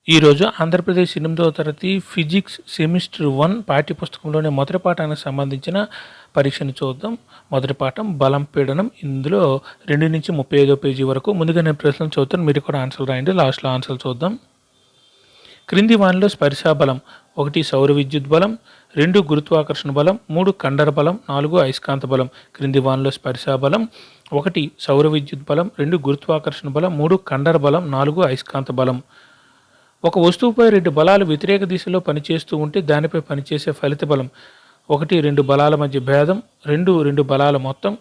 ఈరోజు ఆంధ్రప్రదేశ్ 8వ తరగతి ఫిజిక్స్ సెమిస్టర్ 1 పాఠ్యపుస్తకంలోని మొదటి పాఠానికి సంబంధించిన పరీక్షను చూద్దాం. మొదటి పాఠం బలం పీడనం. ఇందులో 2 నుంచి 35వ పేజీ వరకు. ముందుగా నేను ప్రశ్నలు చదువుతాను, మీరు కూడా ఆన్సర్లు రాయండి. లాస్ట్లో ఆన్సర్లు చూద్దాం. క్రింది వానిలో స్పర్శా బలం: 1 సౌర విద్యుత్ బలం, 2 గురుత్వాకర్షణ బలం, 3 కండర బలం, 4 అయస్కాంత బలం. క్రింది వానిలో స్పర్శా బలం: 1 సౌర విద్యుత్ బలం, 2 గురుత్వాకర్షణ బలం, 3 కండర బలం, 4 అయస్కాంత బలం. ఒక వస్తువుపై 2 బలాలు వ్యతిరేక దిశలో పనిచేస్తూ ఉంటే దానిపై పనిచేసే ఫలిత బలం: 1 2 బలాల మధ్య భేదం, 2 2 బలాల మొత్తం,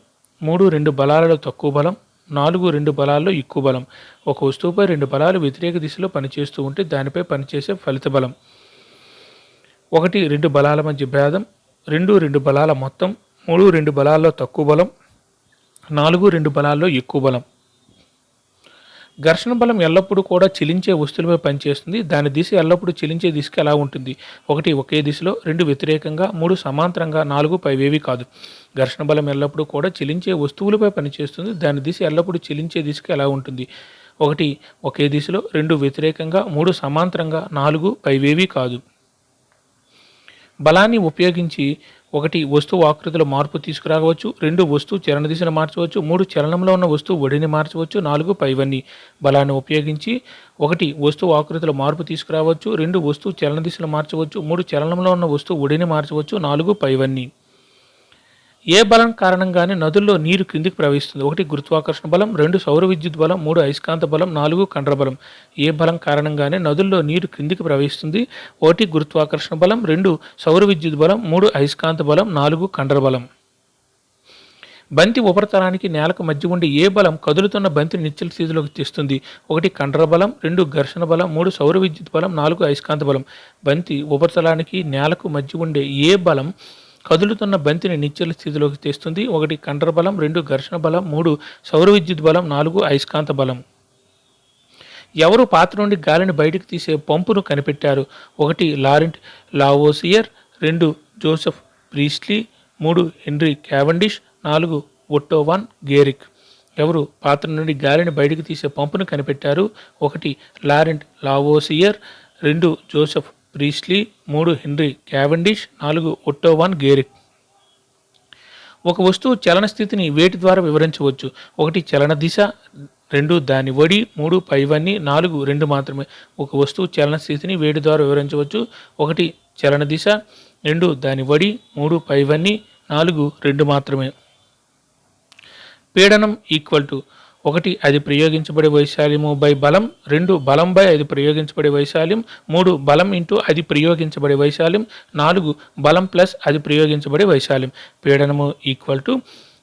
3 2 బలాలలో తక్కువ బలం, 4 2 బలాల్లో ఎక్కువ బలం. ఒక వస్తువుపై 2 బలాలు వ్యతిరేక దిశలో పనిచేస్తూ ఉంటే దానిపై పనిచేసే ఫలిత బలం: 1 2 బలాల మధ్య భేదం, 2 2 బలాల మొత్తం, 3 2 బలాల్లో తక్కువ బలం, 4 2 బలాల్లో ఎక్కువ బలం. ఘర్షణ బలం ఎల్లప్పుడూ కూడా చెలించే వస్తువులపై పనిచేస్తుంది. దాని దిశ ఎల్లప్పుడూ చెలించే దిశకి ఎలా ఉంటుంది? 1 ఒకే దిశలో, 2 వ్యతిరేకంగా, 3 సమాంతరంగా, 4 పైవేవి కాదు. ఘర్షణ బలం ఎల్లప్పుడూ కూడా చెలించే వస్తువులపై పనిచేస్తుంది. దాని దిశ ఎల్లప్పుడూ చెలించే దిశకి ఎలా ఉంటుంది? 1 ఒకే దిశలో, 2 వ్యతిరేకంగా, 3 సమాంతరంగా, 4 పైవేవి కాదు. బలాన్ని ఉపయోగించి 1 వస్తువు ఆకృతిలో మార్పు తీసుకురావచ్చు, 2 వస్తువు చలన దిశను మార్చవచ్చు, 3 చలనంలో ఉన్న వస్తువు ఒడిని మార్చవచ్చు, 4 పైవన్నీ. బలాన్ని ఉపయోగించి 1 వస్తువు ఆకృతిలో మార్పు తీసుకురావచ్చు, 2 వస్తువు చలన దిశను మార్చవచ్చు, 3 చలనంలో ఉన్న వస్తువు ఒడిని మార్చవచ్చు, 4 పైవన్నీ. ఏ బలం కారణంగానే నదుల్లో నీరు క్రిందికి ప్రవహిస్తుంది? 1 గురుత్వాకర్షణ బలం, 2 సౌర విద్యుత్ బలం, 3 అయస్కాంత బలం, 4 కండర బలం. ఏ బలం కారణంగానే నదుల్లో నీరు క్రిందికి ప్రవహిస్తుంది? 1 గురుత్వాకర్షణ బలం, 2 సౌర విద్యుత్ బలం, 3 అయస్కాంత బలం, 4 కండర బలం. బంతి ఉపరితలానికి నేలకు మధ్య ఉండే ఏ బలం కదులుతున్న బంతిని నిశ్చల స్థితిలోకి తెస్తుంది? 1 కండర బలం, 2 ఘర్షణ బలం, 3 సౌర విద్యుత్ బలం, 4 అయస్కాంత బలం. బంతి ఉపరితలానికి నేలకు మధ్య ఉండే ఏ బలం కదులుతున్న బంతిని నిశ్చల స్థితిలోకి తెస్తుంది? 1 కండర బలం, 2 ఘర్షణ బలం, 3 సౌర విద్యుత్ బలం, 4 అయస్కాంత బలం. ఎవరు పాత్ర నుండి గాలిని బయటకు తీసే పంపును కనిపెట్టారు? 1 Laurent Lavoisier, 2 Joseph Priestley, 3 Henry Cavendish, 4 Otto von Guericke. ఎవరు పాత్ర నుండి గాలిని బయటకు తీసే పంపును కనిపెట్టారు? 1 Laurent Lavoisier, 2 Joseph Priestley, 3 Henry Cavendish, 4 Otto von Guericke. ఒక వస్తువు చలన స్థితిని వేటి ద్వారా వివరించవచ్చు? 1 చలన దిశ, 2 దాని వడి, 3 పైవన్నీ, 4 2 మాత్రమే. ఒక వస్తువు చలన స్థితిని వేటి ద్వారా వివరించవచ్చు? 1 చలన దిశ, 2 దాని వడి, 3 పైవన్నీ, 4 2 మాత్రమే. పీడనం ఈక్వల్ టు: 1 అది ప్రయోగించబడే వైశాల్యము బై బలం, 2 బలం బై అది ప్రయోగించబడే వైశాల్యం, 3 బలం ఇంటూ అది ప్రయోగించబడే వైశాల్యం, 4 బలం ప్లస్ అది ప్రయోగించబడే వైశాల్యం. పీడనము ఈక్వల్ టు: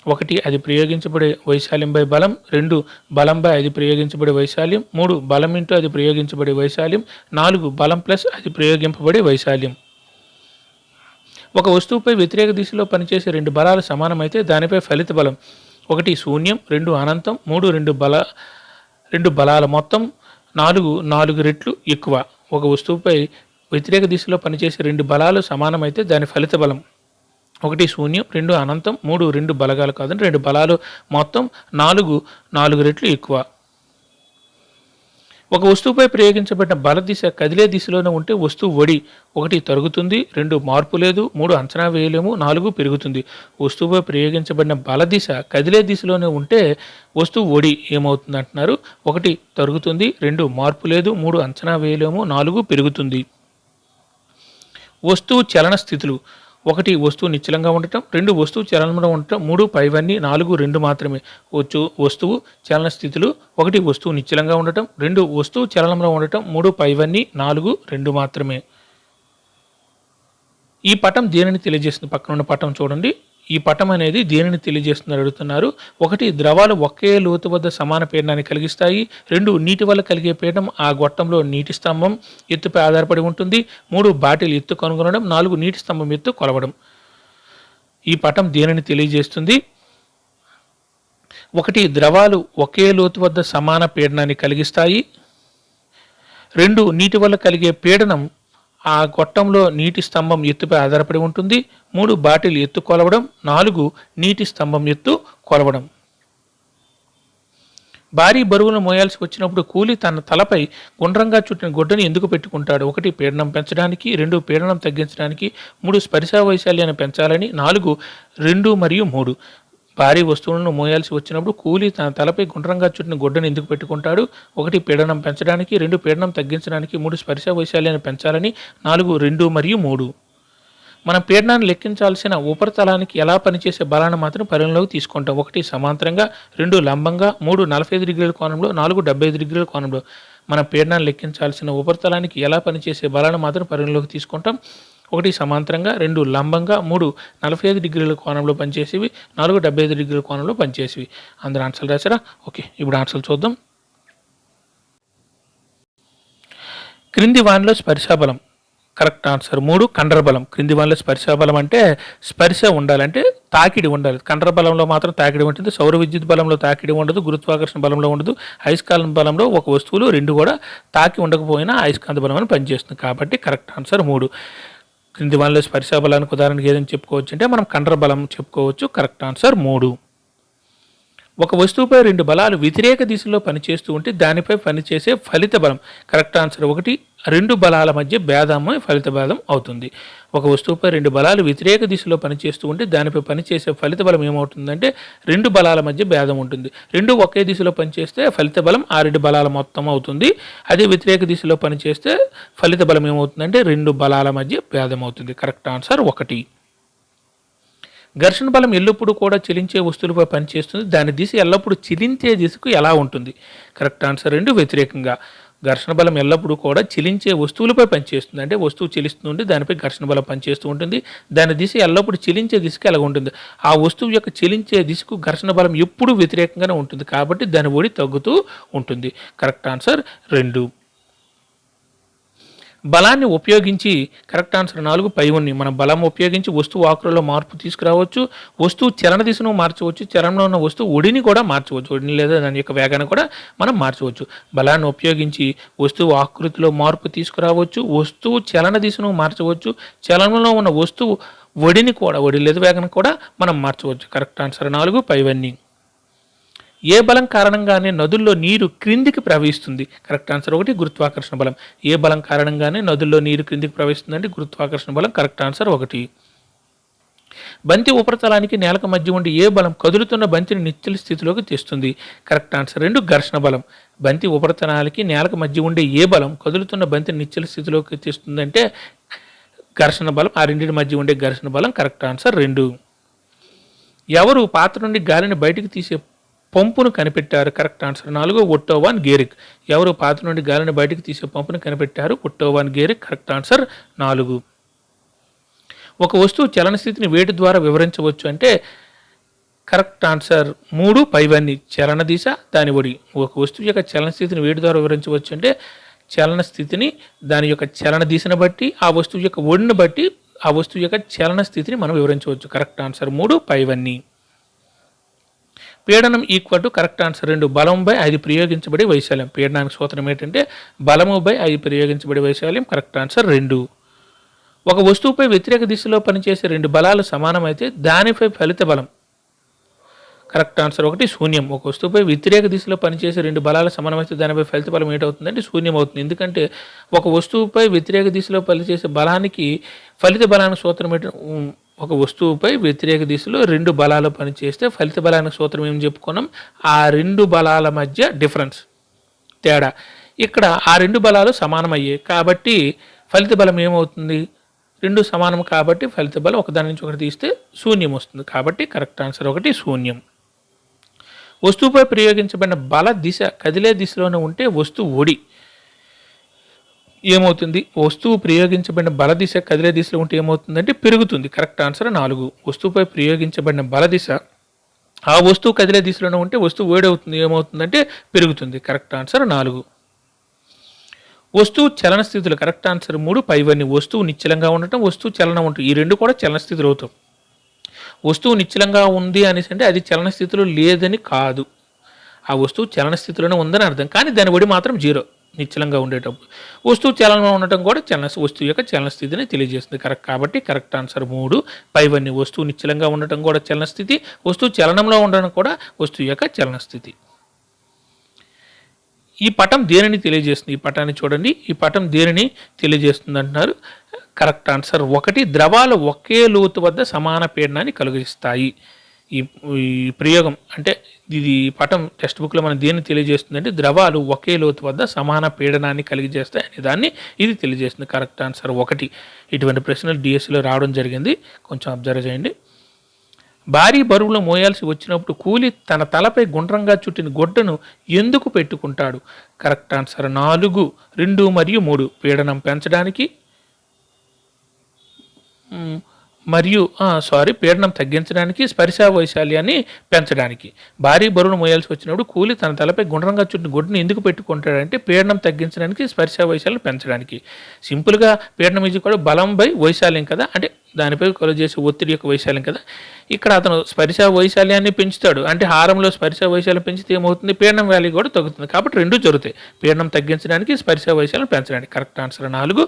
1 అది ప్రయోగించబడే వైశాల్యం బై బలం, 2 బలం బై అది ప్రయోగించబడే వైశాల్యం, 3 బలం ఇంటూ అది ప్రయోగించబడే వైశాల్యం, 4 బలం ప్లస్ అది ప్రయోగింపబడే వైశాల్యం. ఒక వస్తువుపై వ్యతిరేక దిశలో పనిచేసే 2 బలాలు సమానమైతే దానిపై ఫలిత బలం: 1 శూన్యం, 2 అనంతం, 3 2 బలాల మొత్తం, 4 రెట్లు ఎక్కువ. ఒక వస్తువుపై వ్యతిరేక దిశలో పనిచేసే 2 బలాలు సమానమైతే దాని ఫలిత బలం: 1 శూన్యం, 2 అనంతం, 3 2 బలగాలు కాదని 2 బలాలు మొత్తం, 4 రెట్లు ఎక్కువ. ఒక వస్తువుపై ప్రయోగించబడిన బల దిశ కదిలే దిశలోనే ఉంటే వస్తువు ఒడి: 1 తరుగుతుంది, 2 మార్పు లేదు, 3 అంచనా వేయలేము, 4 పెరుగుతుంది. వస్తువుపై ప్రయోగించబడిన బల దిశ కదిలే దిశలోనే ఉంటే వస్తువు ఒడి ఏమవుతుంది అంటున్నారు? 1 తరుగుతుంది, 2 మార్పు లేదు, 3 అంచనా వేయలేము, 4 పెరుగుతుంది. వస్తువు చలన స్థితులు: 1 వస్తువు నిశ్చలంగా ఉండటం, 2 వస్తువు చలనంలో ఉండటం, 3 పైవన్నీ, 4 2 మాత్రమే. వస్తువు చలన స్థితులు: 1 వస్తువు నిశ్చలంగా ఉండటం, 2 వస్తువు చలనంలో ఉండటం, 3 పైవన్నీ, 4 2 మాత్రమే. ఈ పటం దేనిని తెలియజేస్తుంది? పక్కన ఉన్న పటం చూడండి. ఈ పటం అనేది దేనిని తెలియజేస్తుందని అడుగుతున్నారు. 1 ద్రవాలు ఒకే లోతు వద్ద సమాన పీడనాన్ని కలిగిస్తాయి, 2 నీటి వల్ల కలిగే పీడనం ఆ గొట్టంలో నీటి స్తంభం ఎత్తుపై ఆధారపడి ఉంటుంది, 3 బాటిల్ ఎత్తు కనుగొనడం, 4 నీటి స్తంభం ఎత్తు కొలవడం. ఈ పటం దేనిని తెలియజేస్తుంది? 1 ద్రవాలు ఒకే లోతు వద్ద సమాన పీడనాన్ని కలిగిస్తాయి, 2 నీటి వల్ల కలిగే పీడనం ఆ గొట్టంలో నీటి స్తంభం ఎత్తుపై ఆధారపడి ఉంటుంది, 3 బాటిల్ ఎత్తు కొలవడం, 4 నీటి స్తంభం ఎత్తు కొలవడం. భారీ బరువును మోయాల్సి వచ్చినప్పుడు కూలి తన తలపై గుండ్రంగా చుట్టిన గుడ్డని ఎందుకు పెట్టుకుంటాడు? 1 పీడనం పెంచడానికి, 2 పీడనం తగ్గించడానికి, 3 స్పర్శ వైశాల్యాన్ని పెంచాలని, 4 2 మరియు 3 భారీ వస్తువులను మోయాల్సి వచ్చినప్పుడు కూలి తన తలపై గుండ్రంగా చుట్టిన గుడ్డను ఎందుకు పెట్టుకుంటాడు? 1 పీడనం పెంచడానికి, 2 పీడనం తగ్గించడానికి, 3 స్పర్శ వైశాల్యాన్ని పెంచాలని, 4 2 మరియు 3 మనం పీడనాన్ని లెక్కించాల్సిన ఉపరితలానికి ఎలా పనిచేసే బలాన్ని మాత్రం పరిగణలోకి తీసుకుంటాం. 1 సమాంతరంగా, 2 లంబంగా, 3 45 డిగ్రీల కోణంలో, 4 75 డిగ్రీల కోణంలో. మన పీడనాన్ని లెక్కించాల్సిన ఉపరితలానికి ఎలా పనిచేసే బలాన్ని మాత్రం పరిగణలోకి తీసుకుంటాం. 1 సమాంతరంగా, 2 లంబంగా, 3 45 డిగ్రీల కోణంలో పనిచేసేవి, 4 75 డిగ్రీల కోణంలో పనిచేసేవి. అందరూ ఆన్సర్లు రాశారా? ఓకే, ఇప్పుడు ఆన్సర్లు చూద్దాం. క్రింది వానిలో స్పర్శాబలం కరెక్ట్ ఆన్సర్ 3 కండర బలం. క్రింది వానిలో స్పర్శాబలం అంటే స్పర్శ ఉండాలంటే తాకిడి ఉండాలి. కండర బలంలో మాత్రం తాకిడి ఉంటుంది. సౌర విద్యుత్ బలంలో తాకిడి ఉండదు, గురుత్వాకర్షణ బలంలో ఉండదు. అయస్కాంత బలంలో ఒక వస్తువులు 2 కూడా తాకి ఉండకపోయినా అయస్కాంత బలం అని పనిచేస్తుంది. కాబట్టి కరెక్ట్ ఆన్సర్ 3. క్రింది వానిలో స్పర్శాబలానికి ఉదాహరణకి ఏదైనా చెప్పుకోవచ్చు అంటే మనం కండర బలం చెప్పుకోవచ్చు. Correct answer 3. ఒక వస్తువుపై 2 బలాలు వ్యతిరేక దిశలో పనిచేస్తూ ఉంటే దానిపై పనిచేసే ఫలిత బలం. కరెక్ట్ ఆన్సర్ 1 2 బలాల మధ్య భేదమే ఫలిత బలం అవుతుంది. ఒక వస్తువుపై 2 బలాలు వ్యతిరేక దిశలో పనిచేస్తూ ఉంటే దానిపై పనిచేసే ఫలిత బలం ఏమవుతుందంటే 2 బలాల మధ్య భేదం ఉంటుంది. 2 ఒకే దిశలో పనిచేస్తే ఫలిత బలం ఆ 2 బలాల మొత్తం అవుతుంది. అదే వ్యతిరేక దిశలో పనిచేస్తే ఫలిత బలం ఏమవుతుందంటే 2 బలాల మధ్య భేదం అవుతుంది. Correct answer 1. ఘర్షణ బలం ఎల్లప్పుడూ కూడా చెలించే వస్తువులపై పనిచేస్తుంది. దాని దిశ ఎల్లప్పుడూ చెలించే దిశకు ఎలా ఉంటుంది? కరెక్ట్ ఆన్సర్ 2 వ్యతిరేకంగా. ఘర్షణ బలం ఎల్లప్పుడూ కూడా చెలించే వస్తువులపై పనిచేస్తుంది. అంటే వస్తువు చెలిస్తుంది, దానిపై ఘర్షణ బలం పనిచేస్తూ ఉంటుంది. దాని దిశ ఎల్లప్పుడూ చెలించే దిశకు ఎలా ఉంటుంది? ఆ వస్తువు యొక్క చెలించే దిశకు ఘర్షణ బలం ఎప్పుడూ వ్యతిరేకంగానే ఉంటుంది. కాబట్టి దాని ఒడి తగ్గుతూ ఉంటుంది. Correct answer 2. బలాన్ని ఉపయోగించి కరెక్ట్ ఆన్సర్ 4 పై ఉన్నాయి. మనం బలం ఉపయోగించి వస్తువు ఆకృతిలో మార్పు తీసుకురావచ్చు, వస్తువు చలన దిశను మార్చవచ్చు, చలనంలో ఉన్న వస్తువు ఒడిని కూడా మార్చవచ్చు, ఒడిని లేదా దాని యొక్క వేగాన్ని కూడా మనం మార్చవచ్చు. బలాన్ని ఉపయోగించి వస్తువు ఆకృతిలో మార్పు తీసుకురావచ్చు, వస్తువు చలన దిశను మార్చవచ్చు, చలనంలో ఉన్న వస్తువు ఒడి లేదా వేగాన్ని కూడా మనం మార్చవచ్చు. కరెక్ట్ ఆన్సర్ 4 పైవన్నీ. ఏ బలం కారణంగానే నదుల్లో నీరు క్రిందికి ప్రవహిస్తుంది? కరెక్ట్ ఆన్సర్ 1 గురుత్వాకర్షణ బలం. ఏ బలం కారణంగానే నదుల్లో నీరు క్రిందికి ప్రవహిస్తుందంటే గురుత్వాకర్షణ బలం. Correct answer 1. బంతి ఉపరితలానికి నేలకు మధ్య ఉండి ఏ బలం కదులుతున్న బంతిని నిశ్చల స్థితిలోకి తెస్తుంది? కరెక్ట్ ఆన్సర్ 2 ఘర్షణ బలం. బంతి ఉపరితలానికి నేలకు మధ్య ఉండే ఏ బలం కదులుతున్న బంతిని నిశ్చల స్థితిలోకి తెస్తుందంటే ఘర్షణ బలం. ఆ రెండింటి మధ్య ఉండే ఘర్షణ బలం. Correct answer 2. ఎవరు పాత్ర నుండి గాలిని బయటికి తీసే పంపును కనిపెట్టారు? Correct answer 4 Otto von Guericke. ఎవరు పాత్ర నుండి గాలిని బయటికి తీసే పంపును కనిపెట్టారు? Otto von Guericke. Correct answer 4. ఒక వస్తువు చలన స్థితిని వేటి ద్వారా వివరించవచ్చు అంటే కరెక్ట్ ఆన్సర్ 3 పైవన్నీ. చలన దిశ, దాని ఒడి. ఒక వస్తువు యొక్క చలన స్థితిని వేటి ద్వారా వివరించవచ్చు అంటే చలన స్థితిని దాని యొక్క చలన దిశను బట్టి, ఆ వస్తువు యొక్క ఒడిని బట్టి ఆ వస్తువు యొక్క చలన స్థితిని మనం వివరించవచ్చు. కరెక్ట్ ఆన్సర్ 3 పైవన్నీ. పీడనం ఈక్వల్ టు కరెక్ట్ ఆన్సర్ 2 బలంపై 5 ప్రయోగించబడే వైశాల్యం. పీడనానికి సూత్రం ఏంటంటే బలముపై 5 ప్రయోగించబడే వైశాల్యం. Correct answer 2. ఒక వస్తువుపై వ్యతిరేక దిశలో పనిచేసే 2 బలాలు సమానమైతే దానిపై ఫలిత బలం. కరెక్ట్ ఆన్సర్ 1 శూన్యం. ఒక వస్తువుపై వ్యతిరేక దిశలో పనిచేసే 2 బలాలు సమానమైతే దానిపై ఫలిత బలం ఏంటవుతుందంటే శూన్యం అవుతుంది. ఎందుకంటే ఒక వస్తువుపై వ్యతిరేక దిశలో పనిచేసే బలానికి ఫలిత బలానికి సూత్రం ఏంటంటే ఒక వస్తువుపై వ్యతిరేక దిశలో 2 బలాలు పనిచేస్తే ఫలిత బలానికి సూత్రం ఏం చెప్పుకున్నాం? ఆ 2 బలాల మధ్య డిఫరెన్స్, తేడా. ఇక్కడ ఆ 2 బలాలు సమానమయ్యాయి కాబట్టి ఫలిత బలం ఏమవుతుంది? 2 సమానం కాబట్టి ఫలిత బలం ఒకదాని నుంచి ఒకటి తీస్తే శూన్యం వస్తుంది. కాబట్టి కరెక్ట్ ఆన్సర్ 1 శూన్యం. వస్తువుపై ప్రయోగించబడిన బల దిశ కదిలే దిశలోనే ఉంటే వస్తువు ఒడి ఏమవుతుంది? వస్తువు ప్రయోగించబడిన బల దిశ కదిలే దిశలో ఉంటే ఏమవుతుందంటే పెరుగుతుంది. Correct answer 4. వస్తువుపై ప్రయోగించబడిన బల దిశ ఆ వస్తువు కదిలే దిశలోనే ఉంటే వస్తువు వేడవుతుంది, ఏమవుతుందంటే పెరుగుతుంది. Correct answer 4. వస్తువు చలన స్థితులు. కరెక్ట్ ఆన్సర్ 3 పైవన్నీ. వస్తువు నిశ్చలంగా ఉండటం, వస్తువు చలనం ఉంటుంది. ఈ 2 కూడా చలన స్థితులు అవుతాం. వస్తువు నిశ్చలంగా ఉంది అనేసి అంటే అది చలన స్థితిలో లేదని కాదు, ఆ వస్తువు చలన స్థితిలోనే ఉందని అర్థం. కానీ దాని ఒడి మాత్రం 0 నిశ్చలంగా ఉండేటప్పుడు. వస్తువు చలనంలో ఉండటం కూడా వస్తువు యొక్క చలన స్థితిని తెలియజేస్తుంది. కరెక్ట్. కాబట్టి కరెక్ట్ ఆన్సర్ 3 పైవన్నీ. వస్తువు నిశ్చలంగా ఉండటం కూడా చలన స్థితి, వస్తువు చలనంలో ఉండడం కూడా వస్తువు యొక్క చలన స్థితి. ఈ పటం దేనిని తెలియజేస్తుంది? ఈ పటాన్ని చూడండి. ఈ పటం దేనిని తెలియజేస్తుంది అంటున్నారు. Correct answer 1. ద్రవాలు ఒకే లోతు వద్ద సమాన పీడనాన్ని కలిగిస్తాయి. ఈ ఈ ప్రయోగం అంటే ఇది పటం టెక్స్ట్ బుక్లో మనం దేన్ని తెలియజేస్తుంది అంటే ద్రవాలు ఒకే లోతు వద్ద సమాన పీడనాన్ని కలిగజేస్తాయి అనే దాన్ని ఇది తెలియజేస్తుంది. Correct answer 1. ఇటువంటి ప్రశ్నలు డిఎస్సిలో రావడం జరిగింది, కొంచెం అబ్జర్వ్ చేయండి. భారీ బరువులు మోయాల్సి వచ్చినప్పుడు కూలి తన తలపై గుండ్రంగా చుట్టిన గుడ్డను ఎందుకు పెట్టుకుంటాడు? కరెక్ట్ ఆన్సర్ 4, 2 మరియు 3. పీడనం పెంచడానికి పీడనం తగ్గించడానికి, స్పర్శ వైశాల్యాన్ని పెంచడానికి. భారీ బరువును మోయాల్సి వచ్చినప్పుడు కూలి తన తలపై గుండ్రంగా చుట్టిన గుడ్డను ఎందుకు పెట్టుకుంటాడంటే పీడనం తగ్గించడానికి, స్పర్శ వైశాల్యం పెంచడానికి. సింపుల్గా పీడనం ఇది కూడా బలం బై వైశాల్యం కదా, అంటే దానిపై కొలువు చేసే ఒత్తిడి యొక్క వైశాల్యం కదా. ఇక్కడ అతను స్పర్శ వైశాల్యాన్ని పెంచుతాడు, అంటే హారంలో స్పర్శ వైశాల్యం పెంచితే ఏమవుతుంది? పీడనం వాల్యూ కూడా తగ్గుతుంది. కాబట్టి రెండు జరుగుతాయి, పీడనం తగ్గించడానికి, స్పర్శ వైశాల్యం పెంచడానికి. కరెక్ట్ ఆన్సర్ 4,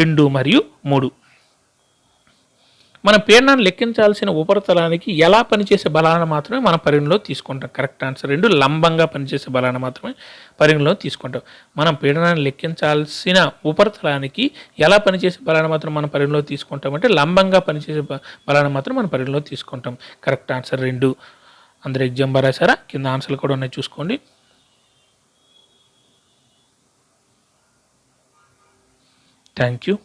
2 మరియు 3. మన పీడనాన్ని లెక్కించాల్సిన ఉపరితలానికి ఎలా పనిచేసే బలాన్ని మాత్రమే మనం పరిగణలో తీసుకుంటాం. కరెక్ట్ ఆన్సర్ 2, లంబంగా పనిచేసే బలాన్ని మాత్రమే పరిగణలో తీసుకుంటాం. మనం పీడనాన్ని లెక్కించాల్సిన ఉపరితలానికి ఎలా పనిచేసే బలాన్ని మాత్రం మనం పరిగణలో తీసుకుంటాం అంటే లంబంగా పనిచేసే బలాన్ని మాత్రం మనం పరిగణలో తీసుకుంటాం. Correct answer 2. అందరూ ఎగ్జామ్ రాశారా? కింద ఆన్సర్లు కూడా ఉన్నాయి, చూసుకోండి. Thank you.